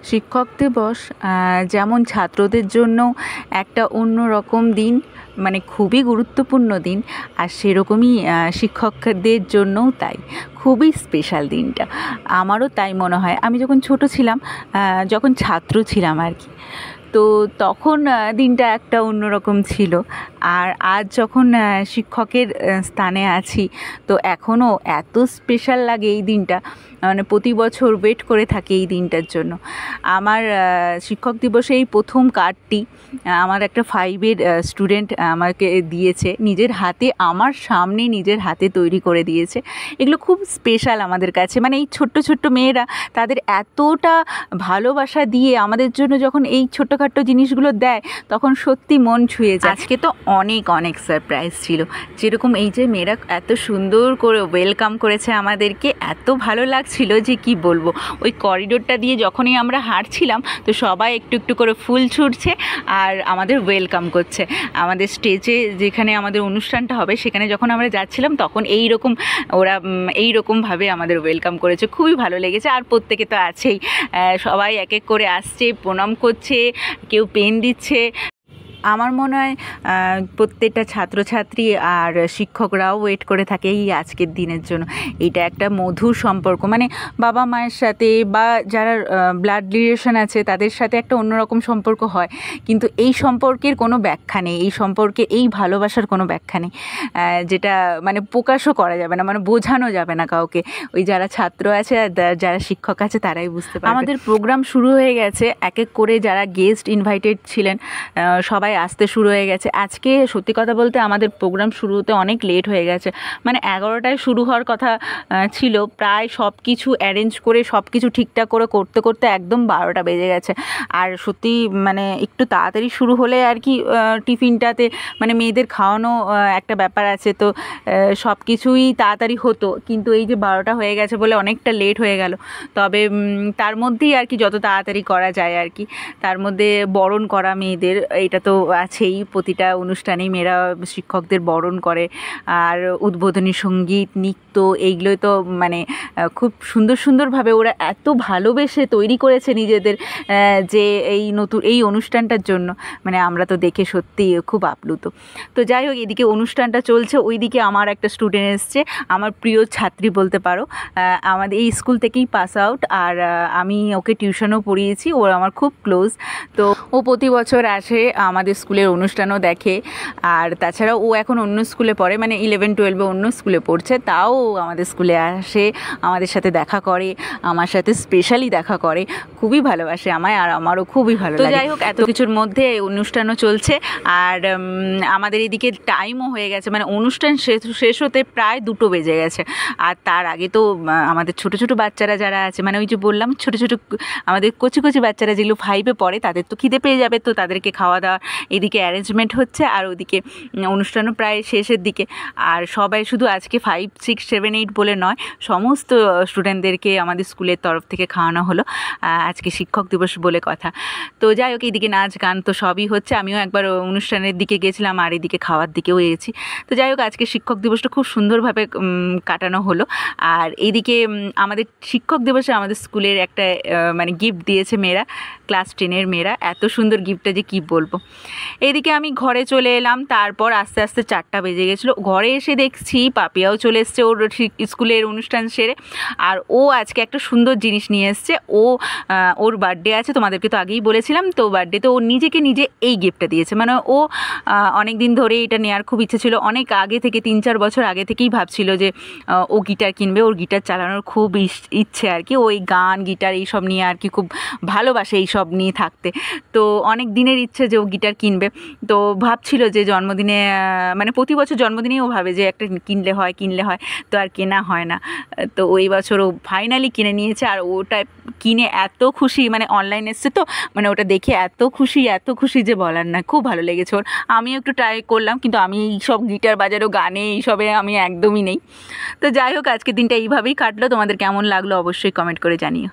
শিক্ষক দিবস যেমন ছাত্রদের জন্য একটা অন্যরকম দিন, মানে খুবই গুরুত্বপূর্ণ দিন, আর সেরকমই শিক্ষকদের জন্যও তাই খুবই স্পেশাল দিনটা। আমারও তাই মনে হয়। আমি যখন ছোট ছিলাম, যখন ছাত্র ছিলাম আর কি, তো তখন দিনটা একটা অন্যরকম ছিল। আর আজ যখন শিক্ষকের স্থানে আছি, তো এখনও এত স্পেশাল লাগে এই দিনটা, মানে প্রতি বছর ওয়েট করে থাকি এই দিনটার জন্য। আমার শিক্ষক দিবসে এই প্রথম কার্ডটি আমার একটা 5-এর স্টুডেন্ট আমাকে দিয়েছে, নিজের হাতে, আমার সামনে নিজের হাতে তৈরি করে দিয়েছে। এগুলো খুব স্পেশাল আমাদের কাছে, মানে এই ছোট্ট ছোট্ট মেয়েরা তাদের এতটা ভালোবাসা দিয়ে আমাদের জন্য যখন এই ছোট্টখাট্ট জিনিসগুলো দেয়, তখন সত্যি মন ছুঁয়ে যায়। আজকে তো অনেক অনেক সারপ্রাইজ ছিল, যেরকম এই যে মেয়েরা এত সুন্দর করে ওয়েলকাম করেছে আমাদেরকে, এত ভালো লাগছিল যে কি বলবো। ওই করিডোরটা দিয়ে যখনই আমরা হাঁটছিলাম, তো সবাই একটু একটু করে ফুল ছুটছে আর আমাদের ওয়েলকাম করছে। আমাদের স্টেজে যেখানে আমাদের অনুষ্ঠানটা হবে, সেখানে যখন আমরা যাচ্ছিলাম, তখন ওরা এইরকমভাবে আমাদের ওয়েলকাম করেছে, খুবই ভালো লেগেছে। আর প্রত্যেকে তো আছেই, সবাই এক এক করে আসছে, প্রণাম করছে, কেউ পেন দিচ্ছে। আমার মনে হয় প্রত্যেকটা ছাত্রছাত্রী আর শিক্ষকরাও ওয়েট করে থাকে এই আজকের দিনের জন্য। এটা একটা মধুর সম্পর্ক, মানে বাবা মায়ের সাথে বা যারা ব্লাড রিলেশন আছে তাদের সাথে একটা অন্যরকম সম্পর্ক হয়, কিন্তু এই সম্পর্কের কোনো ব্যাখ্যা নেই, এই সম্পর্কে এই ভালোবাসার কোনো ব্যাখ্যা নেই, যেটা মানে প্রকাশও করা যাবে না, মানে বোঝানো যাবে না কাউকে। ওই যারা ছাত্র আছে আর যারা শিক্ষক আছে তারাই বুঝতে পারবে। আমাদের প্রোগ্রাম শুরু হয়ে গেছে, এক এক করে যারা গেস্ট ইনভাইটেড ছিলেন সবাই আসতে শুরু হয়ে গেছে। আজকে সত্যি কথা বলতে আমাদের প্রোগ্রাম শুরু হতে অনেক লেট হয়ে গেছে, মানে 11টায় শুরু হওয়ার কথা ছিল। প্রায় সব কিছু অ্যারেঞ্জ করে সব কিছু ঠিকঠাক করে করতে করতে একদম 12টা বেজে গেছে। আর সত্যি মানে একটু তাড়াতাড়ি শুরু হলে আর কি টিফিনটাতে, মানে মেয়েদের খাওয়ানো একটা ব্যাপার আছে, তো সব কিছুই তাড়াতাড়ি হতো, কিন্তু এই যে 12টা হয়ে গেছে বলে অনেকটা লেট হয়ে গেল। তবে তার মধ্যেই আর কি যত তাড়াতাড়ি করা যায় আর কি, তার মধ্যে বরণ করা মেয়েদের, এটা তো আছেই, প্রতিটা অনুষ্ঠানেই মেয়েরা শিক্ষকদের বরণ করে। আর উদ্বোধনী সঙ্গীত, নৃত্য, এইগুলোই তো মানে খুব সুন্দর সুন্দরভাবে ওরা এত ভালোবেসে তৈরি করেছে নিজেদের, যে এই অনুষ্ঠানটার জন্য, মানে আমরা তো দেখে সত্যি খুব আপ্লুত। তো যাই হোক, এদিকে অনুষ্ঠানটা চলছে, ওইদিকে আমার একটা স্টুডেন্ট এসছে, আমার প্রিয় ছাত্রী বলতে পারো, আমাদের এই স্কুল থেকেই পাস আউট, আর আমি ওকে টিউশনও পড়িয়েছি, ও আমার খুব ক্লোজ। তো ও প্রতি বছর আসে, আমাদের স্কুলের অনুষ্ঠানও দেখে। আর তাছাড়া ও এখন অন্য স্কুলে পড়ে, মানে 11-12 অন্য স্কুলে পড়ছে, তাও আমাদের স্কুলে আসে, আমাদের সাথে দেখা করে, আমার সাথে স্পেশালি দেখা করে, খুবই ভালোবাসে আমায়, আর আমারও খুবই ভালো লাগে। তো যাই হোক, এত কিছুর মধ্যে অনুষ্ঠানও চলছে, আর আমাদের এদিকে টাইমও হয়ে গেছে, মানে অনুষ্ঠান শেষ হতে প্রায় 2টো বেজে গেছে। আর তার আগে তো আমাদের ছোট ছোট বাচ্চারা যারা আছে, মানে ওই যে বললাম ছোট ছোট আমাদের কচি কচি বাচ্চারা যেগুলো 5-এ পড়ে, তাদের তো খিদে পেয়ে যাবে, তো তাদেরকে খাওয়া দাওয়া এদিকে অ্যারেঞ্জমেন্ট হচ্ছে, আর ওদিকে অনুষ্ঠানও প্রায় শেষের দিকে। আর সবাই শুধু আজকে 5, 6, 7, 8 বলে নয়, সমস্ত স্টুডেন্টদেরকে আমাদের স্কুলের তরফ থেকে খাওয়ানো হলো, আজকে শিক্ষক দিবস বলে কথা। তো যাই হোক, এইদিকে নাচ গান তো সবই হচ্ছে, আমিও একবার অনুষ্ঠানের দিকে গেছিলাম আর এদিকে খাওয়ার দিকেও গেছি। তো যাই হোক, আজকে শিক্ষক দিবসটা খুব সুন্দরভাবে কাটানো হলো। আর এইদিকে আমাদের শিক্ষক দিবসে আমাদের স্কুলের একটা মানে গিফট দিয়েছে মেয়েরা, ক্লাস 10-এর মেয়েরা, এত সুন্দর গিফটটা যে কি বলবো। এইদিকে আমি ঘরে চলে এলাম, তারপর আস্তে আস্তে 4টা বেজে গেছিলো। ঘরে এসে দেখছি পাপিয়াও চলে এসছে ওর স্কুলের অনুষ্ঠান সেরে, আর ও আজকে একটা সুন্দর জিনিস নিয়ে এসছে। ওর বার্থডে আছে, তোমাদেরকে তো আগেই বলেছিলাম, তো বার্থডেতে ও নিজেকে নিজে এই গিফটটা দিয়েছে। মানে ও অনেক দিন ধরে এটা নেওয়ার খুব ইচ্ছে ছিল, অনেক আগে থেকে, 3-4 বছর আগে থেকেই ভাবছিল যে ও গিটার কিনবে, ওর গিটার চালানোর খুব ইচ্ছে আর কি, ওই গান গিটার এইসব নিয়ে আর কি খুব ভালোবাসে, এইসব নিয়ে থাকতে। তো অনেক দিনের ইচ্ছে যে ও গিটার কিনবে। তো ভাবছিল যে জন্মদিনে, মানে প্রতি বছর জন্মদিনেই ও ভাবে যে একটা কিনলে হয়, তো আর কেনা হয় না। তো ওই বছর ও ফাইনালি কিনে নিয়েছে, আর ওটা কিনে এত খুশি, মানে অনলাইন এসছে তো, মানে ওটা দেখে এত খুশি যে বলার না, খুব ভালো লেগেছে ওর। আমিও একটু ট্রাই করলাম, কিন্তু আমি এইসব গিটার বাজারও, গানে এইসবে আমি একদমই নেই। তো যাই হোক, আজকের দিনটা এইভাবেই কাটলো। তোমাদের কেমন লাগলো অবশ্যই কমেন্ট করে জানিও।